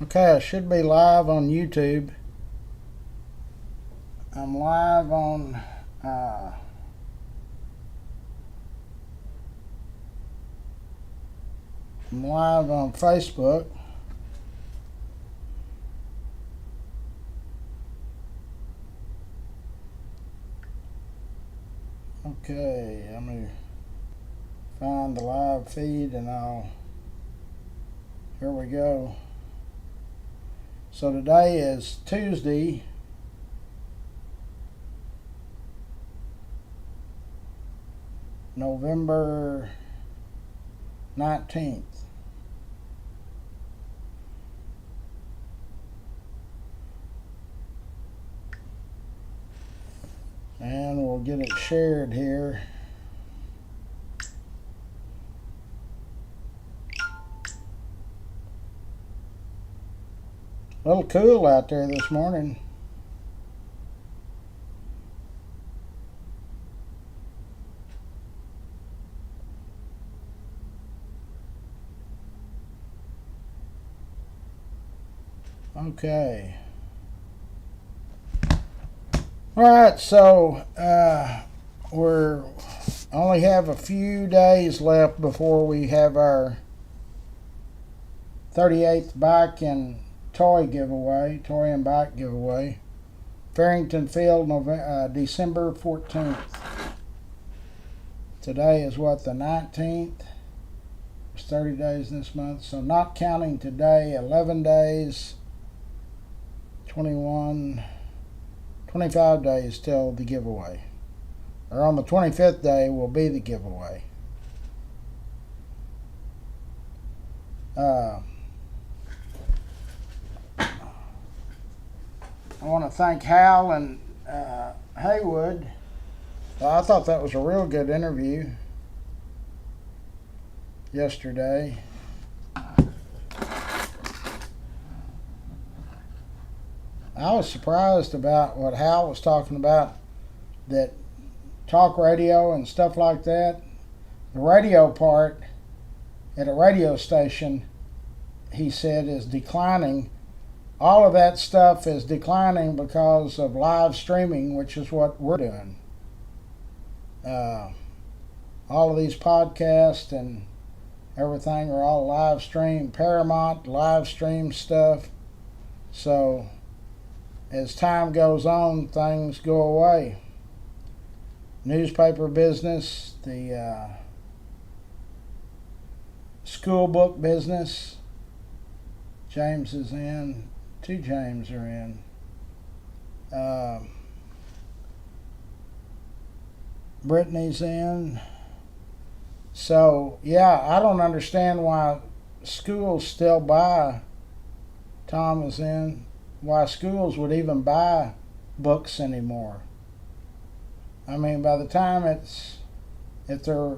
Okay, I should be live on YouTube. I'm live on I'm live on Facebook. Okay, I'm gonna find the live feed and here we go. So today is Tuesday, November 19th. And we'll get it shared here. A little cool out there this morning. Okay. All right, so we're only have a few days left before we have our 38th bike and toy and bike giveaway. Farrington Field, December 14th. Today is what, the 19th? It's 30 days this month, so not counting today, 11 days, 21, 25 days till the giveaway. Or on the 25th day will be the giveaway. I want to thank Hal and Haywood. I thought that was a real good interview yesterday. I was surprised about what Hal was talking about, that talk radio and stuff like that. The radio part at a radio station, he said, is declining. All of that stuff is declining because of live streaming, which is what we're doing. All of these podcasts and everything are all live stream. Paramount live stream stuff. So as time goes on, things go away. Newspaper business, the school book business. James is in. Two James are in. Brittany's in. So, yeah, I don't understand why schools still buy. Tom is in. Why schools would even buy books anymore. I mean, by the time if they're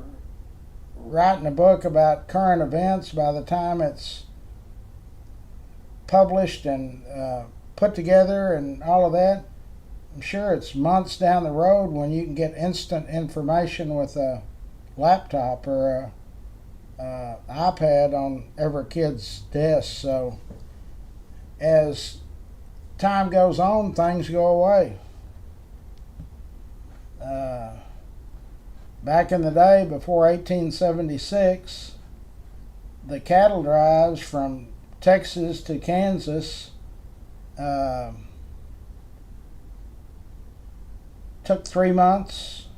writing a book about current events, by the time it's published and put together and all of that, I'm sure it's months down the road when you can get instant information with a laptop or a iPad on every kid's desk. So as time goes on, things go away. Back in the day, before 1876, the cattle drives from Texas to Kansas took 3 months.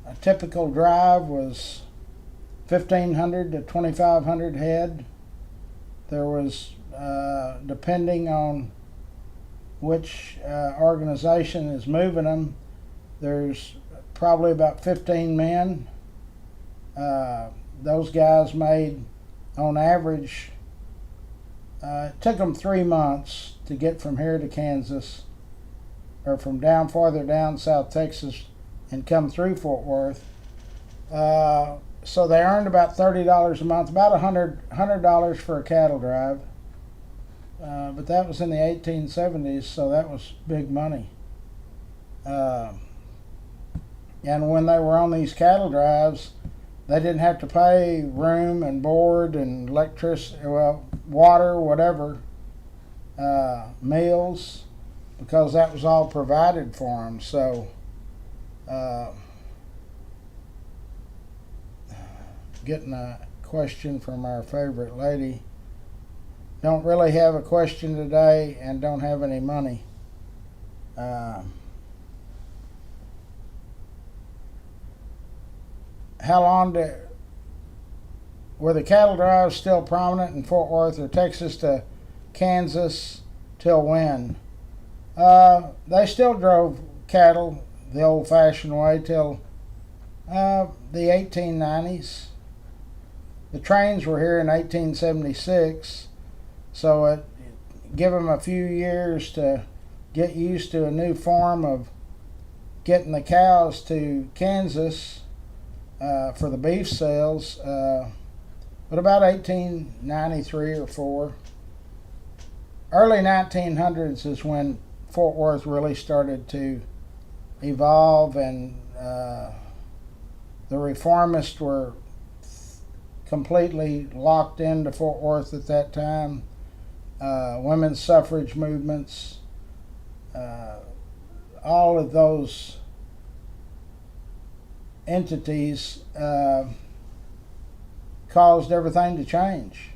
A typical drive was 1,500 to 2,500 head. There was, depending on which organization is moving them, there's probably about 15 men. Those guys made, on average, it took them 3 months to get from here to Kansas, or from farther down South Texas and come through Fort Worth. So they earned about $30 a month, about $100 for a cattle drive. But that was in the 1870s, so that was big money. And when they were on these cattle drives, They didn't have to pay room and board and electricity, well, water, whatever, meals, because that was all provided for them. So, getting a question from our favorite lady. Don't really have a question today and don't have any money. How long were the cattle drives still prominent in Fort Worth or Texas to Kansas till when? They still drove cattle the old-fashioned way till the 1890s. The trains were here in 1876, so it gave them a few years to get used to a new form of getting the cows to Kansas for the beef sales. But about 1893 or 4, early 1900s is when Fort Worth really started to evolve, and the reformists were completely locked into Fort Worth at that time. Women's suffrage movements, all of those entities caused everything to change.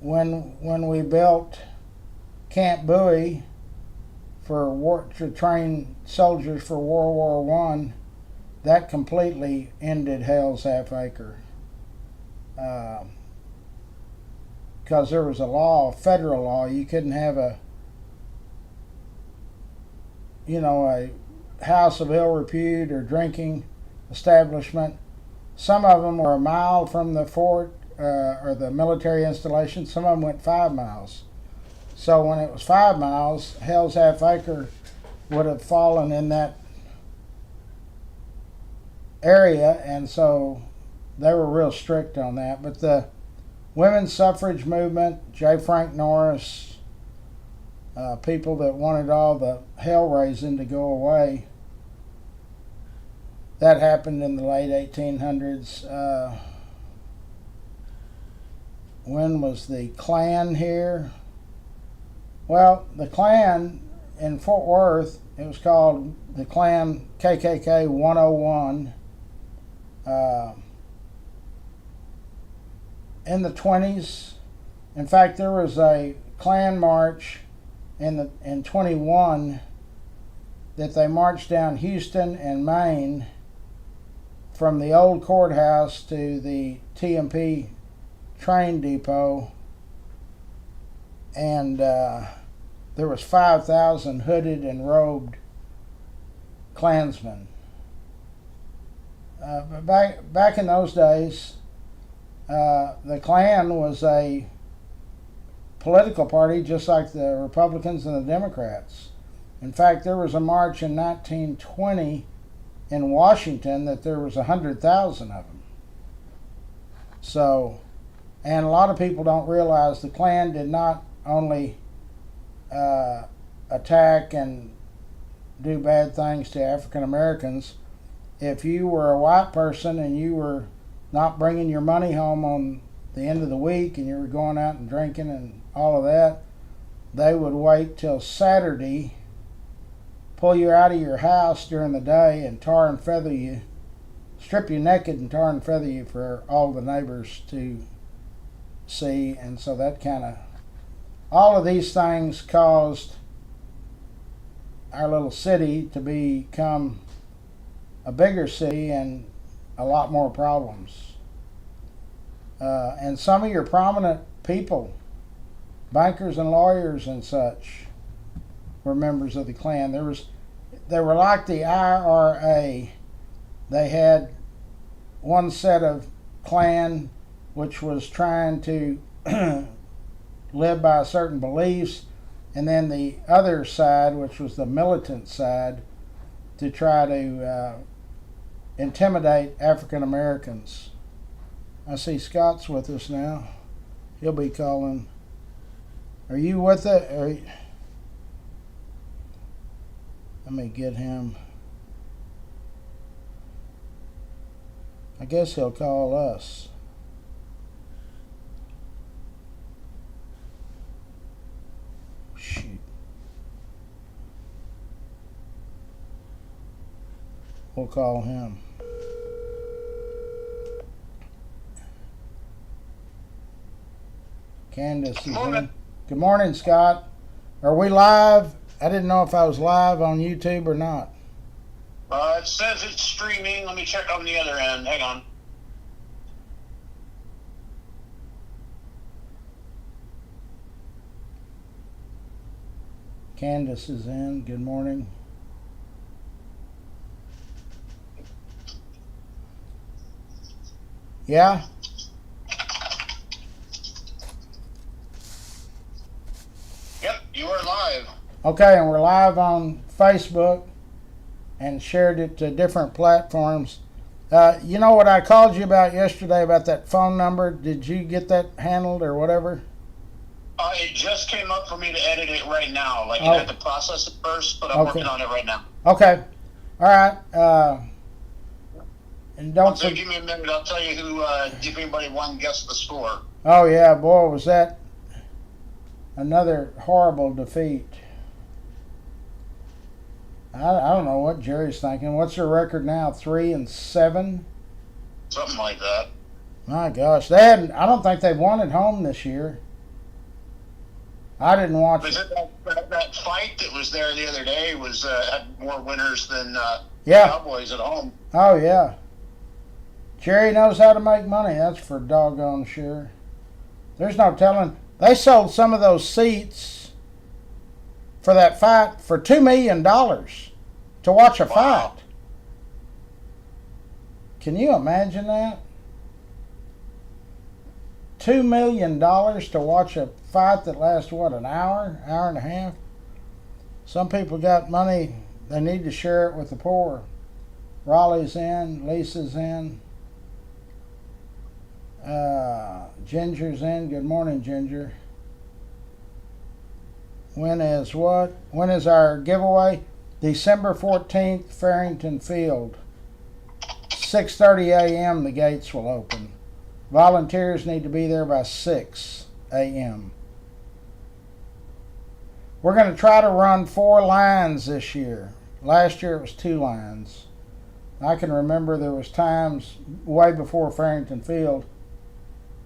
When we built Camp Bowie to train soldiers for World War One, that completely ended Hell's Half Acre, because there was a law, federal law, you couldn't have a house of ill repute or drinking establishment. Some of them were a mile from the fort or the military installation. Some of them went 5 miles. So when it was 5 miles, Hell's Half Acre would have fallen in that area, and so they were real strict on that. But the women's suffrage movement, J. Frank Norris, people that wanted all the hell raising to go away, that happened in the late 1800s. When was the Klan here? Well, the Klan in Fort Worth, it was called the Klan KKK 101. In the 20s, in fact, there was a Klan march in 21 that they marched down Houston and Maine from the old courthouse to the TMP train depot, and there was 5,000 hooded and robed Klansmen. But back in those days, the Klan was a political party just like the Republicans and the Democrats. In fact, there was a march in 1920 in Washington that there was 100,000 of them. So, and a lot of people don't realize the Klan did not only attack and do bad things to African Americans. If you were a white person and you were not bringing your money home on the end of the week and you were going out and drinking and all of that, they would wait till Saturday, pull you out of your house during the day and tar and feather you, strip you naked and tar and feather you for all the neighbors to see. And so that kind of, all of these things caused our little city to become a bigger city and a lot more problems. And some of your prominent people, bankers and lawyers and such, were members of the Klan. They were like the IRA. They had one set of Klan which was trying to live by certain beliefs, and then the other side, which was the militant side, to try to intimidate African Americans. I see Scott's with us now. He'll be calling. Are you with it? Let me get him. I guess he'll call us. Shoot. We'll call him. Candace is in. Good morning, Scott. Are we live? I didn't know if I was live on YouTube or not. It says it's streaming. Let me check on the other end. Hang on. Candace is in. Good morning. Yeah? Yep, you are live. Okay, and we're live on Facebook and shared it to different platforms. You know what I called you about yesterday about that phone number? Did you get that handled or whatever? It just came up for me to edit it right now. Like, I had to process it first, but I'm working on it right now. Okay. All right. And don't So give me a minute. I'll tell you who, if anybody won, guess the score. Oh, yeah. Boy, was that another horrible defeat. I don't know what Jerry's thinking. What's their record now? 3-7? Something like that. My gosh. They hadn't, I don't think they won at home this year. I didn't watch Was it that fight that was there the other day was had more winners than Cowboys at home? Oh, yeah. Jerry knows how to make money. That's for doggone sure. There's no telling. They sold some of those seats for that fight for $2 million to watch a fight. Can you imagine that? $2 million to watch a fight that lasts, what, an hour and a half? Some people got money. They need to share it with the poor. Raleigh's in. Lisa's in. Ginger's in. Good morning, Ginger. When is what? When is our giveaway? December 14th, Farrington Field. 6:30 a.m. the gates will open. Volunteers need to be there by 6 a.m. We're going to try to run 4 lines this year. Last year it was 2 lines. I can remember there was times way before Farrington Field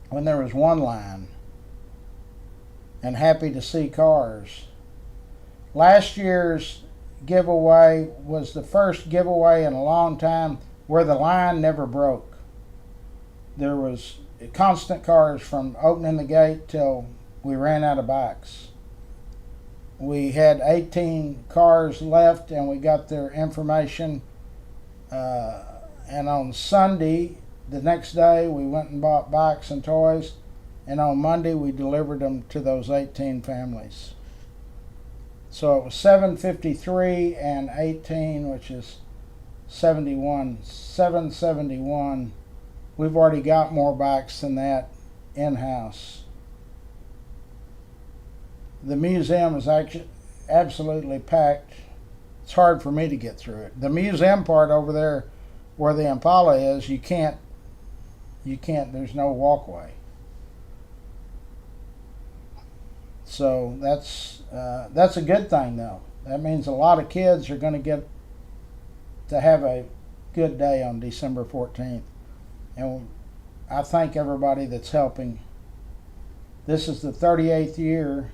when there was 1 line. And happy to see cars. Last year's giveaway was the first giveaway in a long time where the line never broke. There was constant cars from opening the gate till we ran out of bikes. We had 18 cars left and we got their information. And on Sunday, the next day, we went and bought bikes and toys. And on Monday, we delivered them to those 18 families. So it was 753 and 18, which is 71, 771. We've already got more bikes than that in-house. The museum is actually absolutely packed. It's hard for me to get through it. The museum part over there where the Impala is, you can't, there's no walkway. So that's a good thing though. That means a lot of kids are going to get to have a good day on December 14th. And I thank everybody that's helping. This is the 38th year.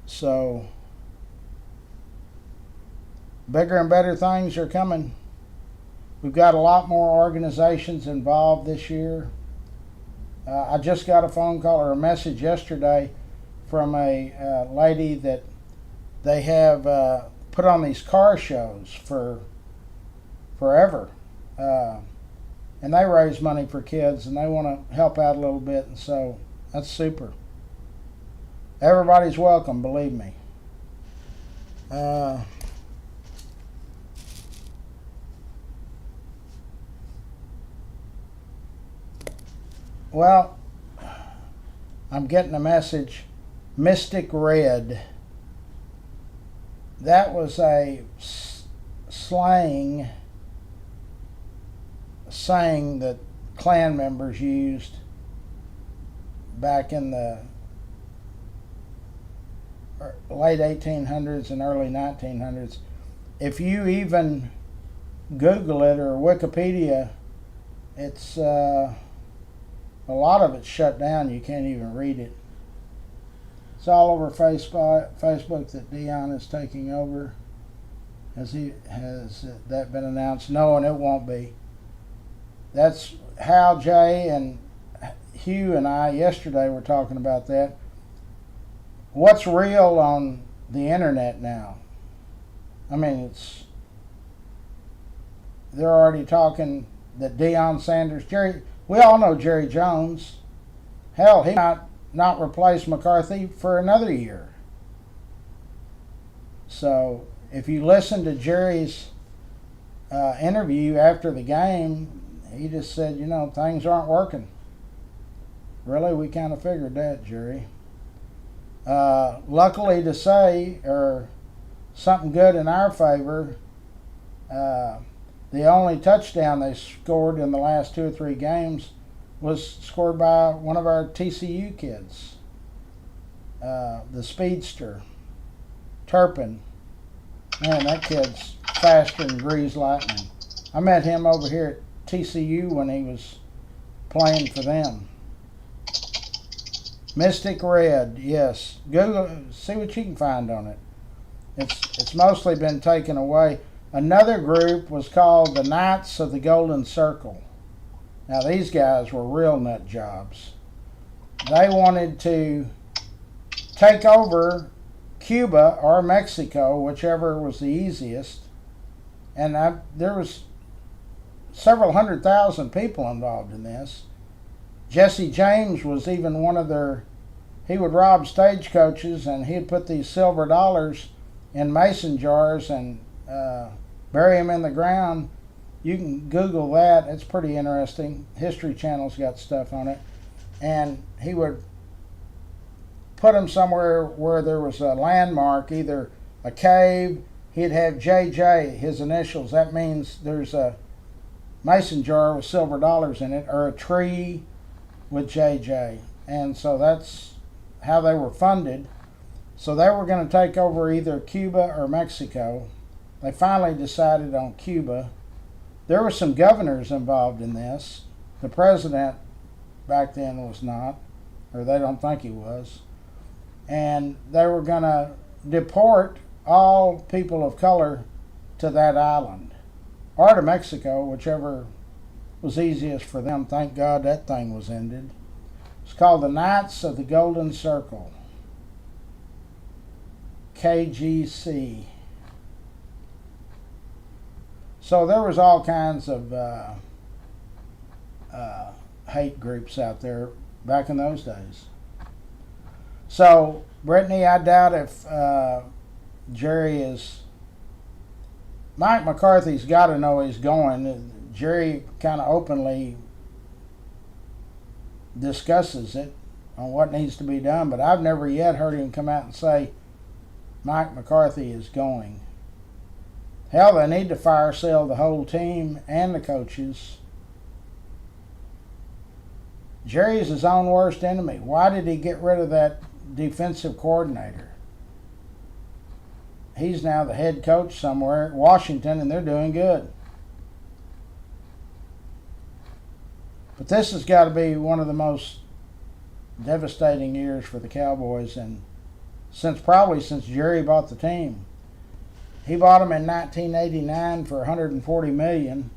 So bigger and better things are coming. We've got a lot more organizations involved this year. I just got a phone call or a message yesterday from a lady that they have put on these car shows for forever. And they raise money for kids and they want to help out a little bit, and so that's super. Everybody's welcome, believe me. Well, I'm getting a message. Mystic Red. That was a slang saying that Klan members used back in the late 1800s and early 1900s. If you even Google it or Wikipedia, it's a lot of it's shut down. You can't even read it. It's all over Facebook that Deion is taking over. Has that been announced? No, and it won't be. That's Hal, Jay, and Hugh and I yesterday were talking about that. What's real on the internet now? I mean, they're already talking that Deion Sanders, we all know Jerry Jones. Hell, he might not replace McCarthy for another year. So if you listen to Jerry's interview after the game, he just said, things aren't working. Really, we kind of figured that, Jerry. Luckily to say, or something good in our favor, the only touchdown they scored in the last 2 or 3 games was scored by one of our TCU kids, the speedster, Turpin. Man, that kid's faster than greased lightning. I met him over here at TCU when he was playing for them. Mystic Red, yes. Google, see what you can find on it. It's mostly been taken away. Another group was called the Knights of the Golden Circle. Now these guys were real nut jobs. They wanted to take over Cuba or Mexico, whichever was the easiest. And there was several 100,000 people involved in this. Jesse James was even one of he would rob stagecoaches and he'd put these silver dollars in mason jars and bury them in the ground. You can Google that. It's pretty interesting. History Channel's got stuff on it. And he would put them somewhere where there was a landmark, either a cave. He'd have JJ, his initials. That means there's a mason jar with silver dollars in it, or a tree with JJ. And so that's how they were funded. So they were going to take over either Cuba or Mexico. They finally decided on Cuba. There were some governors involved in this. The president back then was not, or they don't think he was. And they were going to deport all people of color to that island, or to Mexico, whichever was easiest for them. Thank God that thing was ended. It's called the Knights of the Golden Circle, KGC. So there was all kinds of hate groups out there back in those days. So, Brittany, I doubt if Jerry is... Mike McCarthy's got to know he's going. Jerry kind of openly discusses it on what needs to be done, but I've never yet heard him come out and say Mike McCarthy is going. Hell, they need to fire sale the whole team and the coaches. Jerry's his own worst enemy. Why did he get rid of that defensive coordinator? He's now the head coach somewhere at Washington, and they're doing good. But this has got to be one of the most devastating years for the Cowboys, and probably since Jerry bought the team. He bought them in 1989 for $140 million.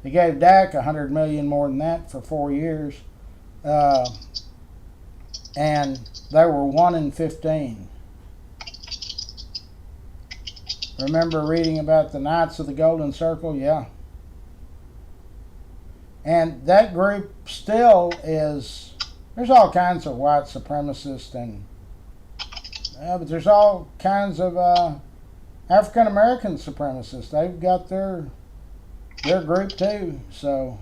He gave Dak $100 million more than that for 4 years, and they were 1-15. Remember reading about the Knights of the Golden Circle? Yeah. And that group still is, there's all kinds of white supremacists, and but there's all kinds of African American supremacists. They've got their group too. So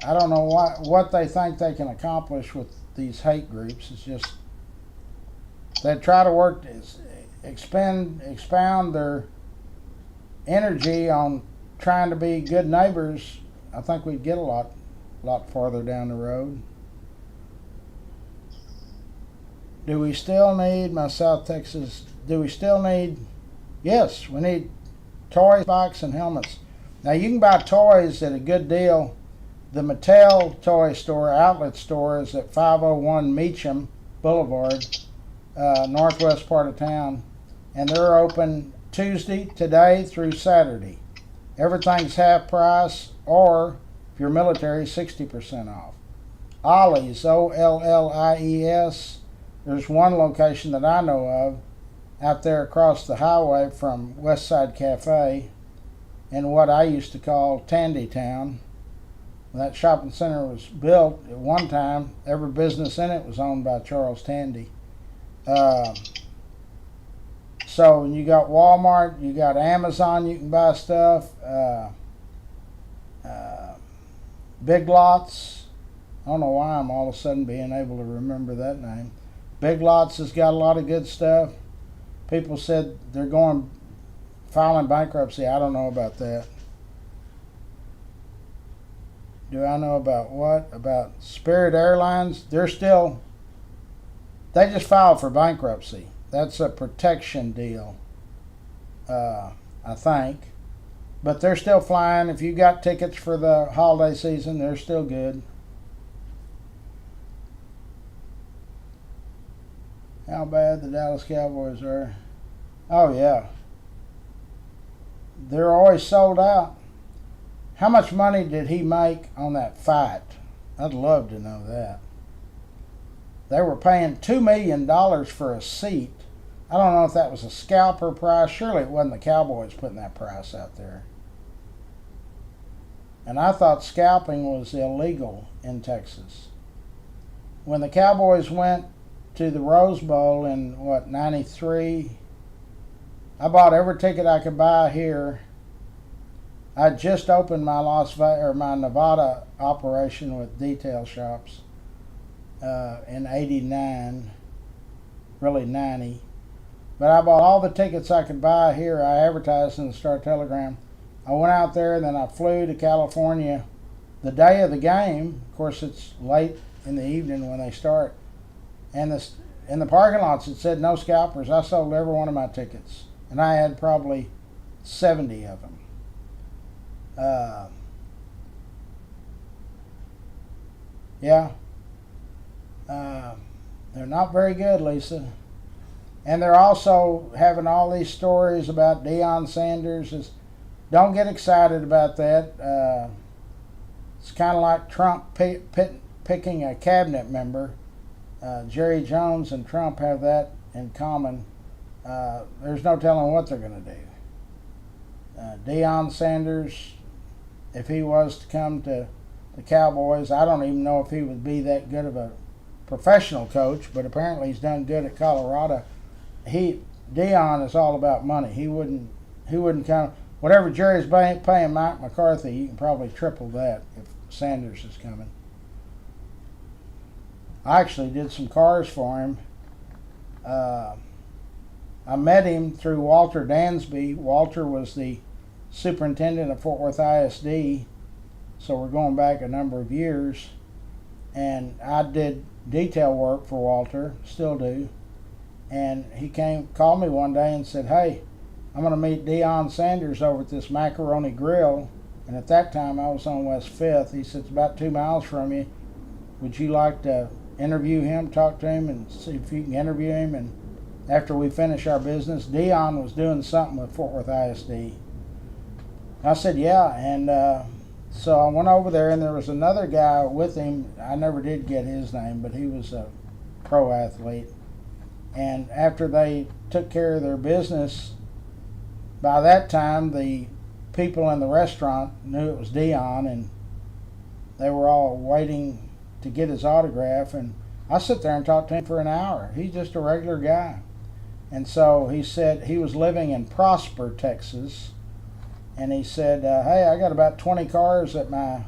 I don't know what they think they can accomplish with these hate groups. It's just they try to expound their energy on trying to be good neighbors, I think we'd get a lot farther down the road. Do we still need my South Texas? Do we still need? Yes, we need toys, bikes, and helmets. Now you can buy toys at a good deal. The Mattel toy store, outlet store, is at 501 Meacham Boulevard, northwest part of town, and they're open Tuesday, today through Saturday. Everything's half price, or if you're military, 60% off. Ollie's, Ollies. There's one location that I know of out there across the highway from Westside Cafe in what I used to call Tandy Town. When that shopping center was built, at one time, every business in it was owned by Charles Tandy. So you got Walmart, you got Amazon, you can buy stuff. Big Lots. I don't know why I'm all of a sudden being able to remember that name. Big Lots has got a lot of good stuff. People said they're filing bankruptcy. I don't know about that. Do I know about what? About Spirit Airlines? They just filed for bankruptcy. That's a protection deal, I think. But they're still flying. If you got tickets for the holiday season, they're still good. How bad the Dallas Cowboys are. Oh, yeah. They're always sold out. How much money did he make on that fight? I'd love to know that. They were paying $2 million for a seat. I don't know if that was a scalper price. Surely it wasn't the Cowboys putting that price out there. And I thought scalping was illegal in Texas. When the Cowboys went to the Rose Bowl in, 93, I bought every ticket I could buy here. I just opened my my Nevada operation with detail shops in '89, really '90. But I bought all the tickets I could buy here. I advertised in the Star Telegram. I went out there, and then I flew to California the day of the game. Of course, it's late in the evening when they start. And in the parking lots, it said no scalpers. I sold every one of my tickets, and I had probably 70 of them. They're not very good, Lisa. And they're also having all these stories about Deion Sanders. Don't get excited about that. It's kind of like Trump picking a cabinet member. Jerry Jones and Trump have that in common. There's no telling what they're going to do. Deion Sanders, if he was to come to the Cowboys, I don't even know if he would be that good of a professional coach, but apparently he's done good at Colorado. Deion is all about money. He wouldn't come. Whatever Jerry's paying Mike McCarthy, you can probably triple that if Sanders is coming. I actually did some cars for him. I met him through Walter Dansby. Walter was the superintendent of Fort Worth ISD, so we're going back a number of years. And I did detail work for Walter, still do. And he called me one day and said, "Hey, I'm going to meet Deion Sanders over at this Macaroni Grill." And at that time, I was on West 5th. He said, "It's about 2 miles from you. Would you like to interview him, talk to him, and see if you can interview him? And after we finish our business," Deion was doing something with Fort Worth ISD. I said, "Yeah." And so I went over there, and there was another guy with him. I never did get his name, but he was a pro athlete. And after they took care of their business, by that time, the people in the restaurant knew it was Deion, and they were all waiting to get his autograph. And I sit there and talked to him for an hour. He's just a regular guy. And so he said he was living in Prosper, Texas. And he said, "Hey, I got about 20 cars at my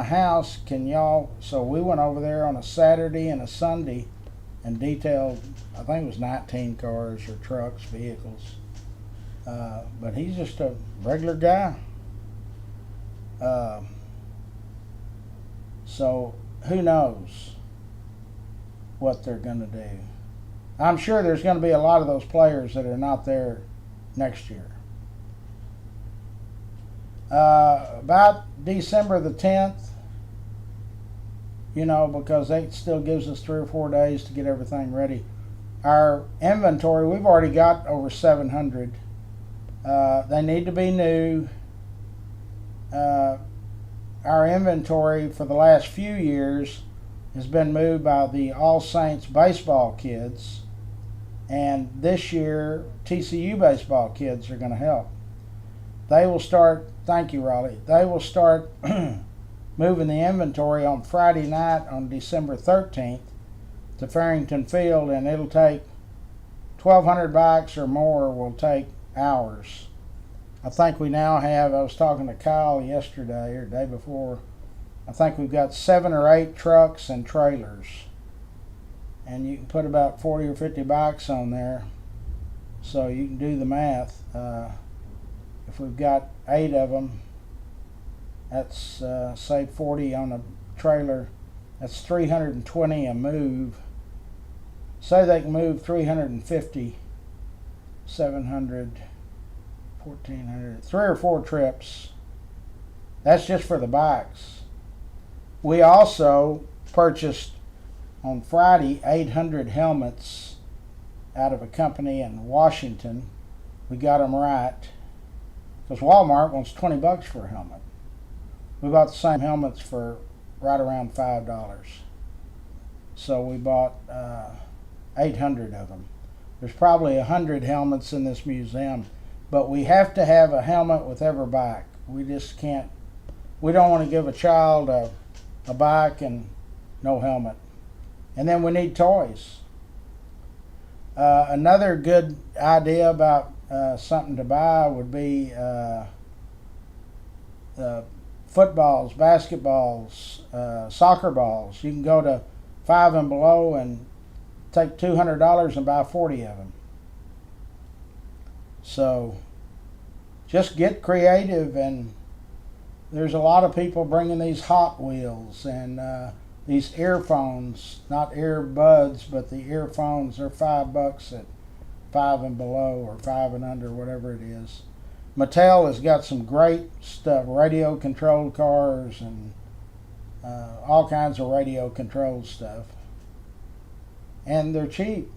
house. Can y'all?" So we went over there on a Saturday and a Sunday and detailed, I think it was 19 cars or trucks, vehicles. But he's just a regular guy. So who knows what they're going to do. I'm sure there's going to be a lot of those players that are not there next year. About December the 10th, because it still gives us 3 or 4 days to get everything ready. Our inventory, we've already got over 700. They need to be new. Our inventory for the last few years has been moved by the All Saints baseball kids, and this year TCU baseball kids are going to help. They will start, thank you Raleigh, they will start moving the inventory on Friday night on December 13th to Farrington Field, and it'll take 1,200 bikes or more will take hours. I think we now have, I was talking to Kyle yesterday or the day before, I think we've got 7 or 8 trucks and trailers. And you can put about 40 or 50 bikes on there. So you can do the math. If we've got 8 of them, that's say 40 on a trailer, that's 320 a move. Say they can move 350, 700, 1,400, 3 or 4 trips. That's just for the bikes. We also purchased on Friday 800 helmets out of a company in Washington. We got them right because Walmart wants $20 for a helmet. We bought the same helmets for right around $5. So we bought 800 of them. There's probably 100 helmets in this museum, but we have to have a helmet with every bike. We just can't, we don't want to give a child a bike and no helmet. And then we need toys. Another good idea about something to buy would be footballs, basketballs, soccer balls. You can go to Five and Below and take $200 and buy 40 of them. So just get creative, and there's a lot of people bringing these Hot Wheels and these earphones, not earbuds, but the earphones. They're $5 at Five and Below or Five and Under, whatever it is. Mattel has got some great stuff, radio controlled cars and all kinds of radio controlled stuff. And they're cheap.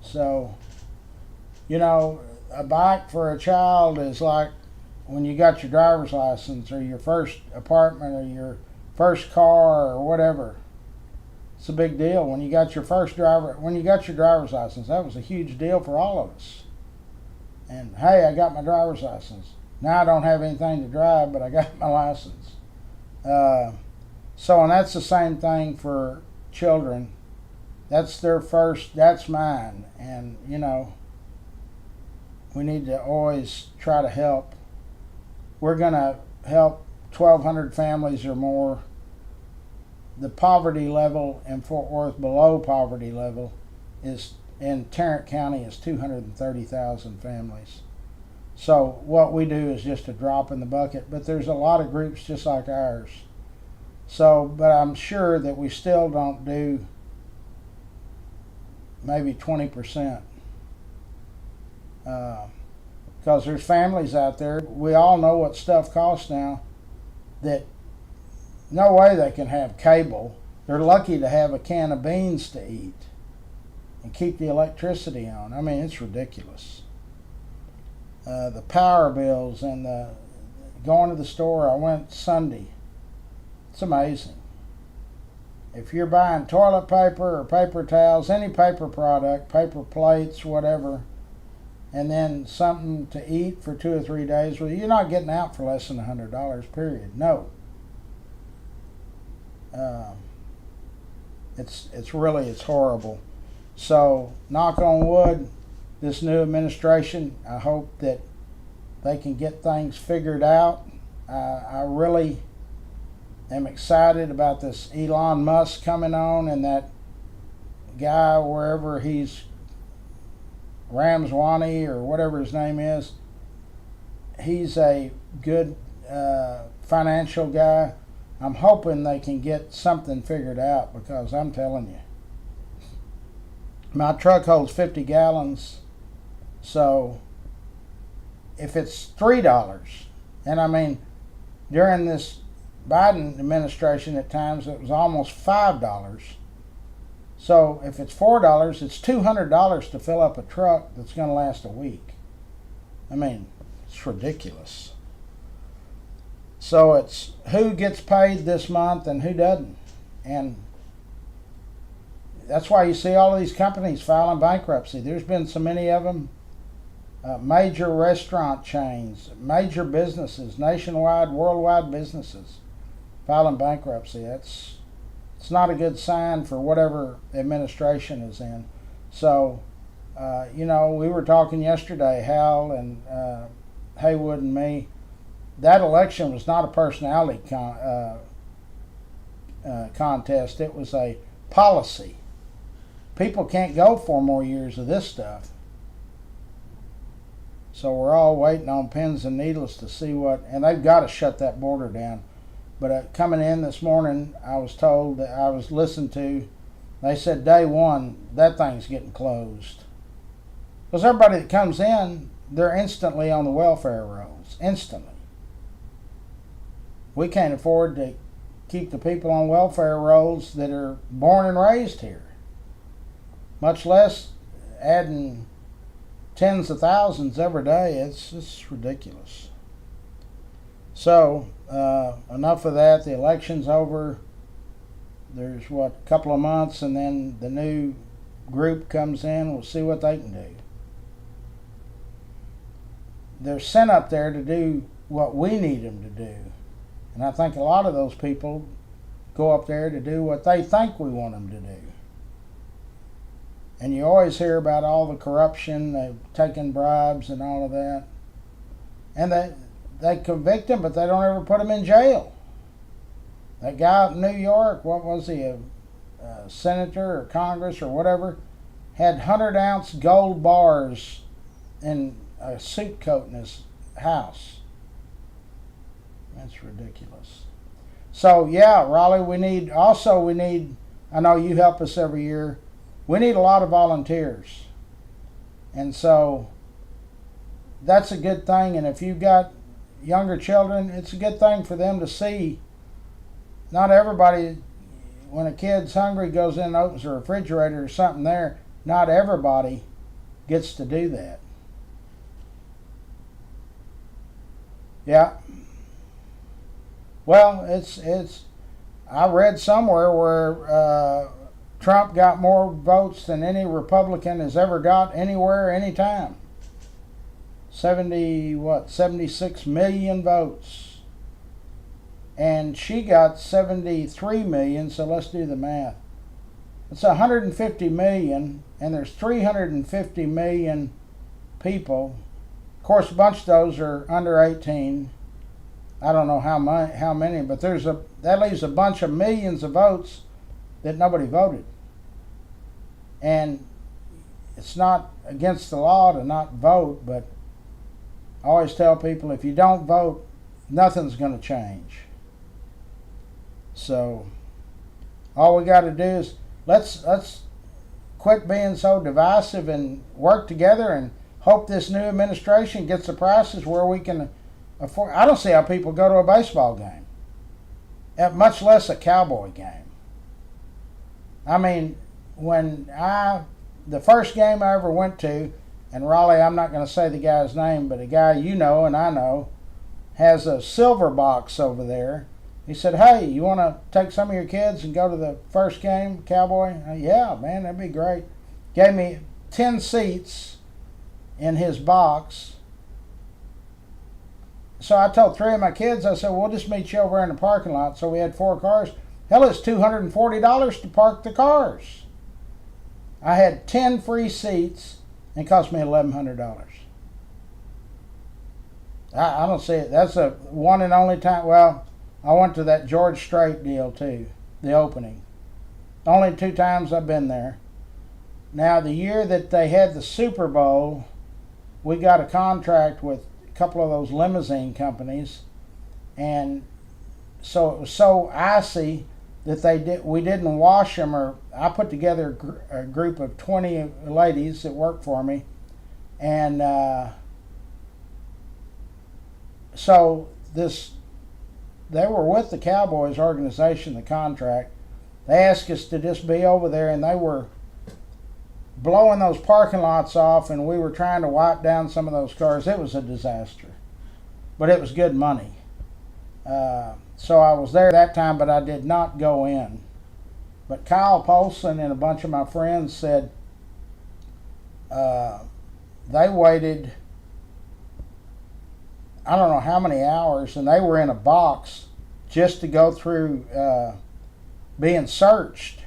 So, a bike for a child is like when you got your driver's license or your first apartment or your first car or whatever. It's a big deal. When you got your driver's license, that was a huge deal for all of us. And hey, I got my driver's license. Now I don't have anything to drive, but I got my license. And that's the same thing for children. That's their first, that's mine. And, we need to always try to help. We're going to help 1,200 families or more. The poverty level in Fort Worth, below poverty level, is in Tarrant County is 230,000 families. So what we do is just a drop in the bucket, but there's a lot of groups just like ours. So, but I'm sure that we still don't do maybe 20%. Because there's families out there, we all know what stuff costs now, that no way they can have cable. They're lucky to have a can of beans to eat and keep the electricity on. I mean, it's ridiculous. The power bills and the going to the store. I went Sunday. It's amazing. If you're buying toilet paper or paper towels, any paper product, paper plates, whatever, and then something to eat for 2 or 3 days, well, you're not getting out for less than $100, period. No. It's horrible. So, knock on wood, this new administration, I hope that they can get things figured out. I really am excited about this Elon Musk coming on, and that guy, wherever he's Ramswani or whatever his name is. He's a good financial guy. I'm hoping they can get something figured out, because I'm telling you, my truck holds 50 gallons. So if it's $3, and I mean, during this Biden administration at times it was almost $5. So if it's $4, it's $200 to fill up a truck that's going to last a week. I mean, it's ridiculous. So it's who gets paid this month and who doesn't. And that's why you see all of these companies filing bankruptcy. There's been so many of them. Major restaurant chains, major businesses, nationwide, worldwide businesses filing bankruptcy. It's not a good sign for whatever administration is in. So, we were talking yesterday, Hal and Haywood and me. That election was not a personality contest. It was a policy. People can't go 4 more years of this stuff. So we're all waiting on pins and needles to see and they've got to shut that border down. But coming in this morning, I was told that I was listened to, they said day 1, that thing's getting closed. Because everybody that comes in, they're instantly on the welfare rolls, instantly. We can't afford to keep the people on welfare rolls that are born and raised here, much less adding tens of thousands every day. It's ridiculous. So enough of that. The election's over. There's a couple of months, and then the new group comes in. We'll see what they can do. They're sent up there to do what we need them to do, and I think a lot of those people go up there to do what they think we want them to do. And you always hear about all the corruption, they've taken bribes and all of that. And they convict them, but they don't ever put them in jail. That guy out in New York, what was he, a senator or Congress or whatever, had 100-ounce gold bars in a suit coat in his house. That's ridiculous. So yeah, Raleigh, we need, I know you help us every year, we need a lot of volunteers. And so that's a good thing. And if you've got younger children, it's a good thing for them to see. Not everybody, when a kid's hungry, goes in and opens a refrigerator or something there, not everybody gets to do that. Yeah. Well, I read somewhere where Trump got more votes than any Republican has ever got anywhere, anytime. 76 million votes. And she got 73 million, so let's do the math. It's 150 million, and there's 350 million people. Of course, a bunch of those are under 18. I don't know how many, but that leaves a bunch of millions of votes that nobody voted. And it's not against the law to not vote, but I always tell people, if you don't vote, nothing's going to change. So all we got to do is let's quit being so divisive and work together and hope this new administration gets the prices where we can afford. I don't see how people go to a baseball game, much less a Cowboy game. I mean, the first game I ever went to, and Raleigh, I'm not going to say the guy's name, but a guy you know and I know has a silver box over there. He said, hey, you want to take some of your kids and go to the first game, Cowboy? Yeah, man, that'd be great. Gave me 10 seats in his box. So I told 3 of my kids, I said, we'll just meet you over in the parking lot. So we had 4 cars. Hell, it's $240 to park the cars. I had 10 free seats, and it cost me $1,100. I don't see it. That's a one and only time. Well, I went to that George Strait deal too, the opening. Only 2 times I've been there. Now, the year that they had the Super Bowl, we got a contract with a couple of those limousine companies, and so it was so icy that we didn't wash them. Or I put together a group of 20 ladies that worked for me, and so they were with the Cowboys organization, the contract. They asked us to just be over there, and they were blowing those parking lots off, and we were trying to wipe down some of those cars. It was a disaster, but it was good money. So I was there that time, but I did not go in. But Kyle Polson and a bunch of my friends said they waited, I don't know how many hours, and they were in a box just to go through being searched.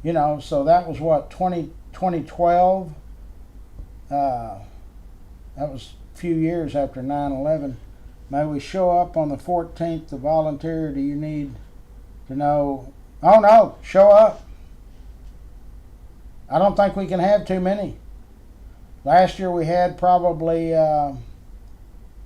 You know, so that was what, 2012? That was a few years after 9/11. May we show up on the 14th to volunteer? Do you need to know? Oh no, show up. I don't think we can have too many. Last year we had probably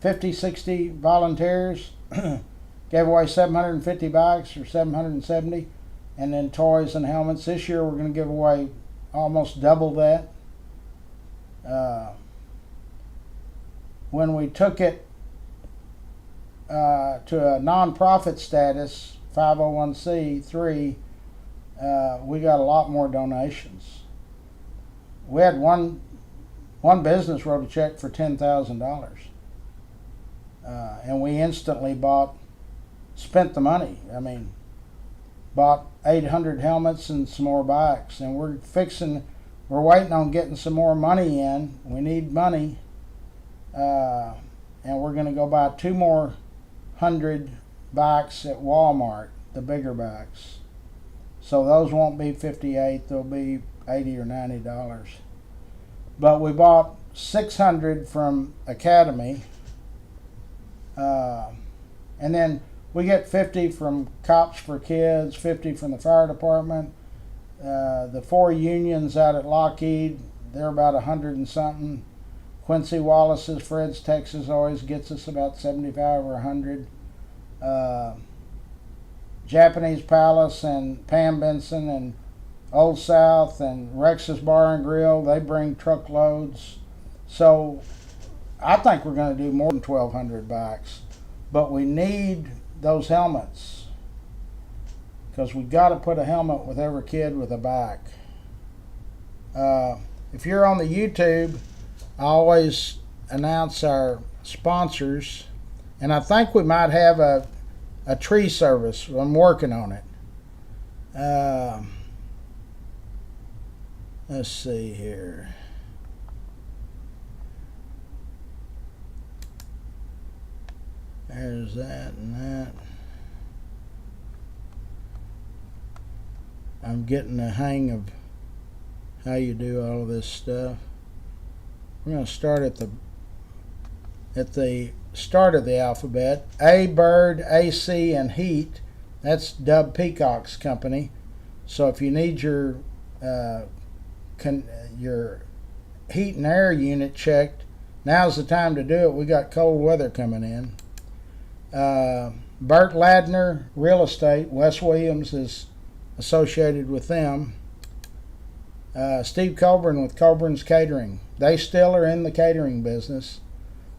50, 60 volunteers. Gave away 750 bikes or 770, and then toys and helmets. This year we're going to give away almost double that. When we took it to a non-profit status, 501c3, we got a lot more donations. We had one business wrote a check for $10,000, and we instantly spent the money. I mean, bought 800 helmets and some more bikes, and we're waiting on getting some more money in. We need money, and we're going to go buy 2 more 100 bikes at Walmart, the bigger bikes. So those won't be $58, they'll be $80 or $90. But we bought 600 from Academy, and then we get 50 from Cops for Kids, 50 from the fire department. The 4 unions out at Lockheed, they're about 100 and something. Quincy Wallace's Fred's Texas always gets us about 75 or 100. Japanese Palace and Pam Benson and Old South and Rex's Bar and Grill, they bring truckloads. So I think we're going to do more than 1,200 bikes, but we need those helmets, because we got to put a helmet with every kid with a bike. If you're on the YouTube, I always announce our sponsors, and I think we might have a tree service. I'm working on it. Let's see here. There's that and that. I'm getting the hang of how you do all of this stuff. We're going to start at the start of the alphabet. A, Bird, AC, and Heat. That's Dub Peacock's company. So if you need your heat and air unit checked, now's the time to do it. We got cold weather coming in. Bert Ladner Real Estate, Wes Williams is associated with them. Steve Coburn with Coburn's Catering. They still are in the catering business.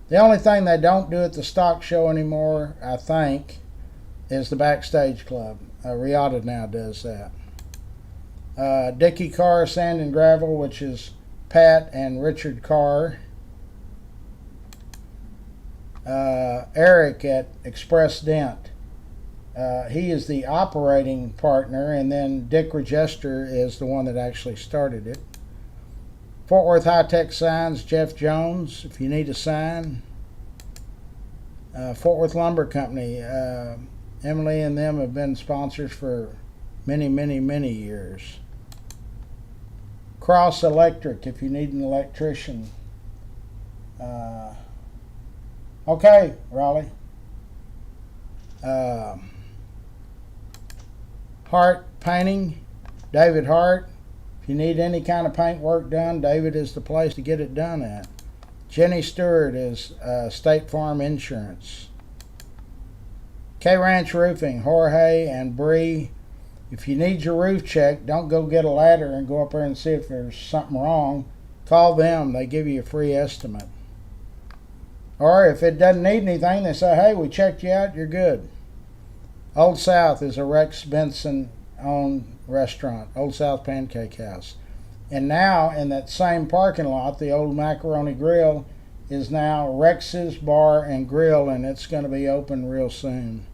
The only thing they don't do at the stock show anymore, I think, is the Backstage Club. Riata now does that. Dickey Carr Sand and Gravel, which is Pat and Richard Carr. Eric at Express Dent. He is the operating partner, and then Dick Regester is the one that actually started it. Fort Worth High Tech Signs, Jeff Jones, if you need a sign. Fort Worth Lumber Company, Emily and them have been sponsors for many, many, many years. Cross Electric, if you need an electrician. Okay, Raleigh. Hart Painting, David Hart. If If you need any kind of paint work done, David is the place to get it done at. Jenny Stewart is State Farm Insurance. K Ranch Roofing, Jorge and Bree. If you need your roof checked, don't go get a ladder and go up there and see if there's something wrong. Call them. They give you a free estimate. Or if it doesn't need anything, they say, hey, we checked you out, you're good. Old South is a Rex Benson owned restaurant, Old South Pancake House. And now in that same parking lot, the old Macaroni Grill is now Rex's Bar and Grill, and it's going to be open real soon.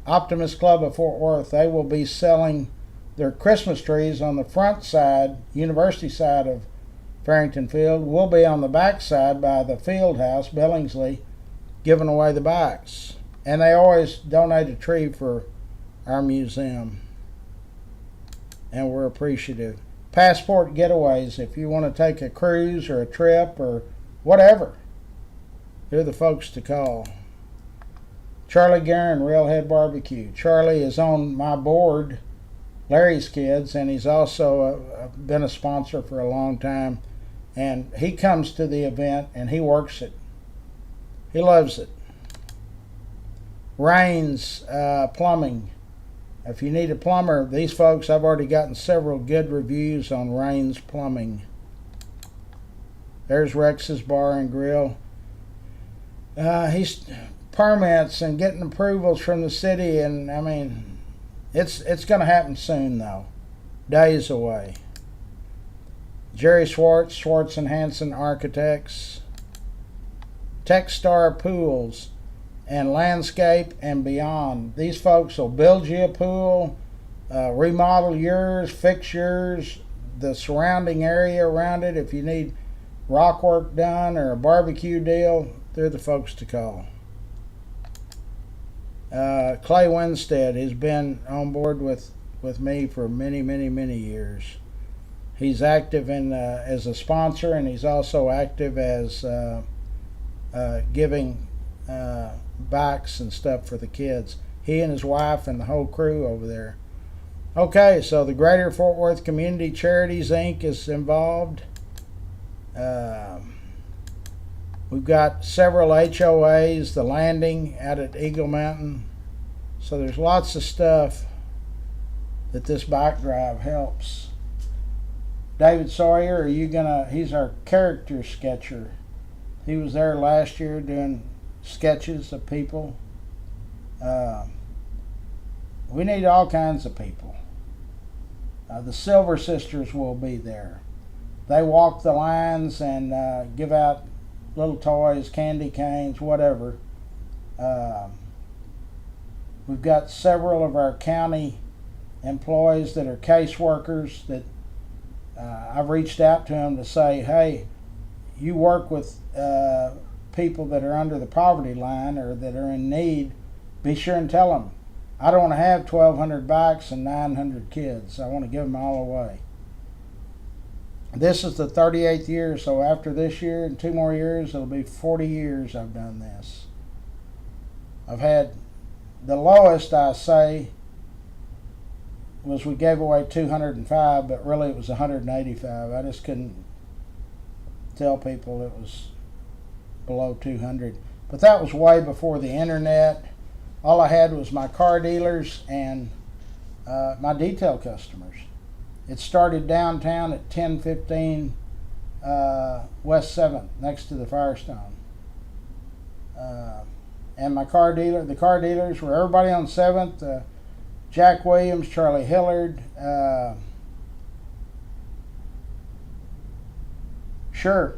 Optimist Club of Fort Worth, they will be selling their Christmas trees on the front side, University side of Farrington Field. We'll be on the back side by the Field House, Billingsley, giving away the bikes. And they always donate a tree for our museum. And we're appreciative. Passport Getaways, if you want to take a cruise or a trip or whatever, they're the folks to call. Charlie Guerin, Railhead Barbecue. Charlie is on my board, Larry's Kids, and he's also been a sponsor for a long time. And he comes to the event and he works it. He loves it. Rains Plumbing. If you need a plumber, these folks, I've already gotten several good reviews on Rains Plumbing. There's Rex's Bar and Grill. He's permits and getting approvals from the city, and I mean, it's going to happen soon though. Days away. Jerry Schwartz, Schwartz and Hanson Architects. Techstar Pools and Landscape and Beyond. These folks will build you a pool, remodel yours, fix yours, the surrounding area around it. If you need rock work done or a barbecue deal, they're the folks to call. Clay Winstead has been on board with me for many, many, many years. He's active in as a sponsor, and he's also active as giving bikes and stuff for the kids. He and his wife and the whole crew over there. Okay, so the Greater Fort Worth Community Charities Inc. is involved. We've got several HOAs, the Landing out at Eagle Mountain. So there's lots of stuff that this bike drive helps. David Sawyer, are you gonna? He's our character sketcher. He was there last year doing sketches of people. We need all kinds of people. The Silver Sisters will be there. They walk the lines and give out little toys, candy canes, whatever. We've got several of our county employees that are caseworkers that I've reached out to them to say, hey, you work with people that are under the poverty line or that are in need, be sure and tell them, I don't want to have 1,200 bikes and 900 kids. I want to give them all away. This is the 38th year, so after this year and 2 more years, it'll be 40 years I've done this. I've had the lowest, I say, was we gave away 205, but really it was 185. I just couldn't tell people it was below 200. But that was way before the internet. All I had was my car dealers and my detail customers. It started downtown at 1015 West 7th, next to the Firestone. And my car dealer, the car dealers were everybody on 7th. Jack Williams, Charlie Hillard. Sure.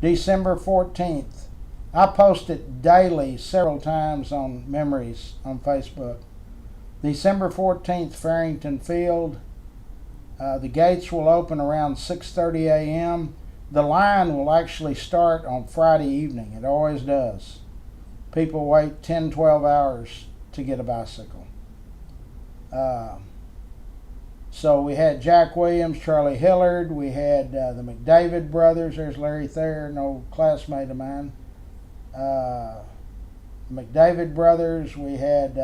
December 14th. I post it daily several times on memories on Facebook. December 14th, Farrington Field. The gates will open around 6:30 a.m. The line will actually start on Friday evening. It always does. People wait 10, 12 hours to get a bicycle. So we had Jack Williams, Charlie Hillard. We had the McDavid brothers. There's Larry Thayer, an old classmate of mine. McDavid brothers. We had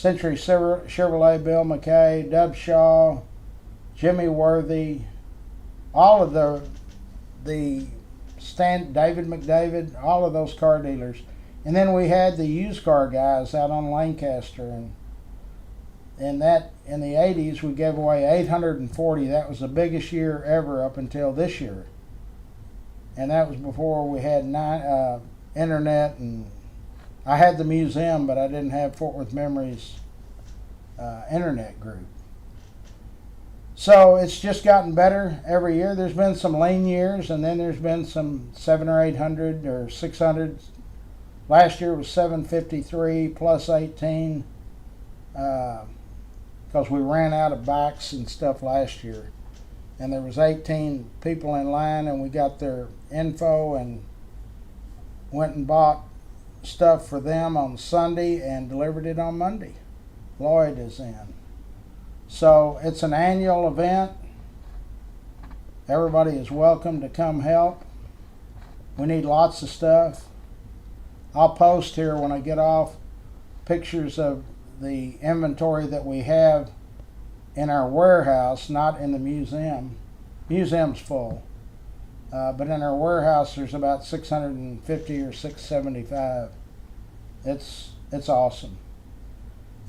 Century Chevrolet, Bill McKay, Dub Shaw, Jimmy Worthy, all of the David McDavid, all of those car dealers. And then we had the used car guys out on Lancaster, and in the 80s we gave away 840. That was the biggest year ever up until this year, and that was before we had internet, and I had the museum, but I didn't have Fort Worth Memories internet group. So it's just gotten better every year. There's been some lean years, and then there's been some 700 or 800 or 600. Last year was 753 plus 18 because we ran out of bikes and stuff last year. And there was 18 people in line, and we got their info and went and bought stuff for them on Sunday and delivered it on Monday. Lloyd is in. So it's an annual event. Everybody is welcome to come help. We need lots of stuff. I'll post here when I get off pictures of the inventory that we have in our warehouse, not in the museum. Museum's full. But in our warehouse there's about 650 or 675. It's awesome.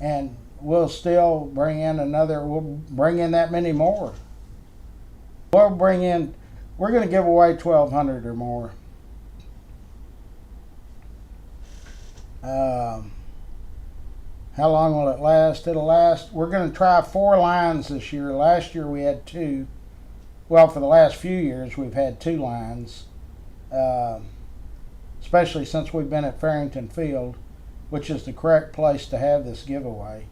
And we'll still bring in that many more. We're going to give away 1,200 or more. How long will it last? It'll last. We're going to try 4 lines this year. Last year we had 2. Well, for the last few years we've had 2 lines, especially since we've been at Farrington Field, which is the correct place to have this giveaway.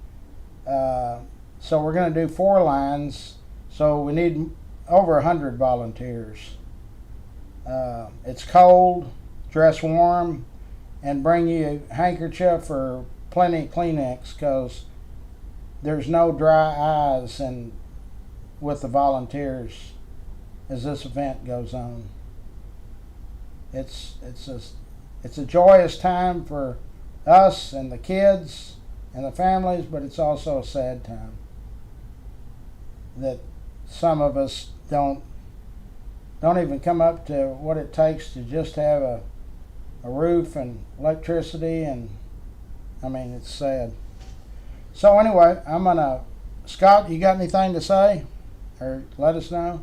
So we're going to do 4 lines. So we need over 100 volunteers. It's cold. Dress warm. And bring you a handkerchief or plenty of Kleenex, because there's no dry eyes with the volunteers as this event goes on. It's a joyous time for us and the kids and the families, but it's also a sad time that some of us don't even come up to what it takes to just have a roof and electricity, and I mean, it's sad. So anyway, Scott, you got anything to say or let us know?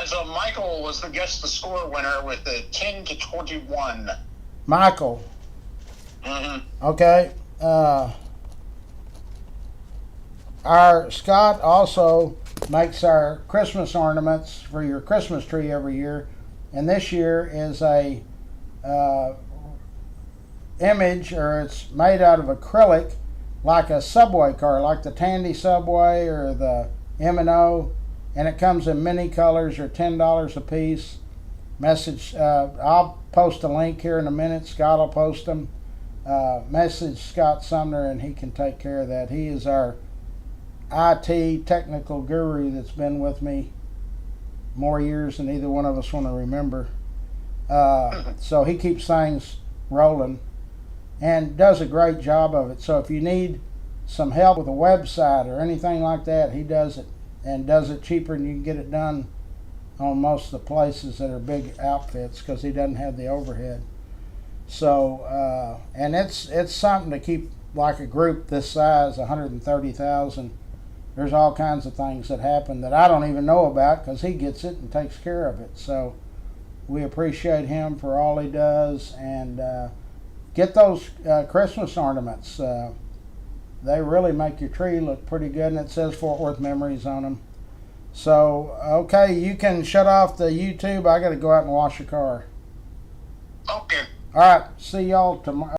So Michael was the score winner with the 10-21. Michael. Mm-hmm. Okay. Our Scott also makes our Christmas ornaments for your Christmas tree every year. And this year is a image, or it's made out of acrylic, like a subway car, like the Tandy Subway or the M&O, and it comes in many colors, or $10 a piece. I'll post a link here in a minute. Scott will post them. Message Scott Sumner, and he can take care of that. He is our IT technical guru that's been with me more years than either one of us want to remember. So he keeps things rolling and does a great job of it. So if you need some help with a website or anything like that, he does it, and does it cheaper than you can get it done on most of the places that are big outfits, because he doesn't have the overhead. So and it's something to keep, like a group this size, 130,000. There's all kinds of things that happen that I don't even know about, because he gets it and takes care of it. So we appreciate him for all he does, and get those Christmas ornaments. They really make your tree look pretty good, and it says Fort Worth Memories on them. So, okay, you can shut off the YouTube. I got to go out and wash the car. Okay. All right, see y'all tomorrow.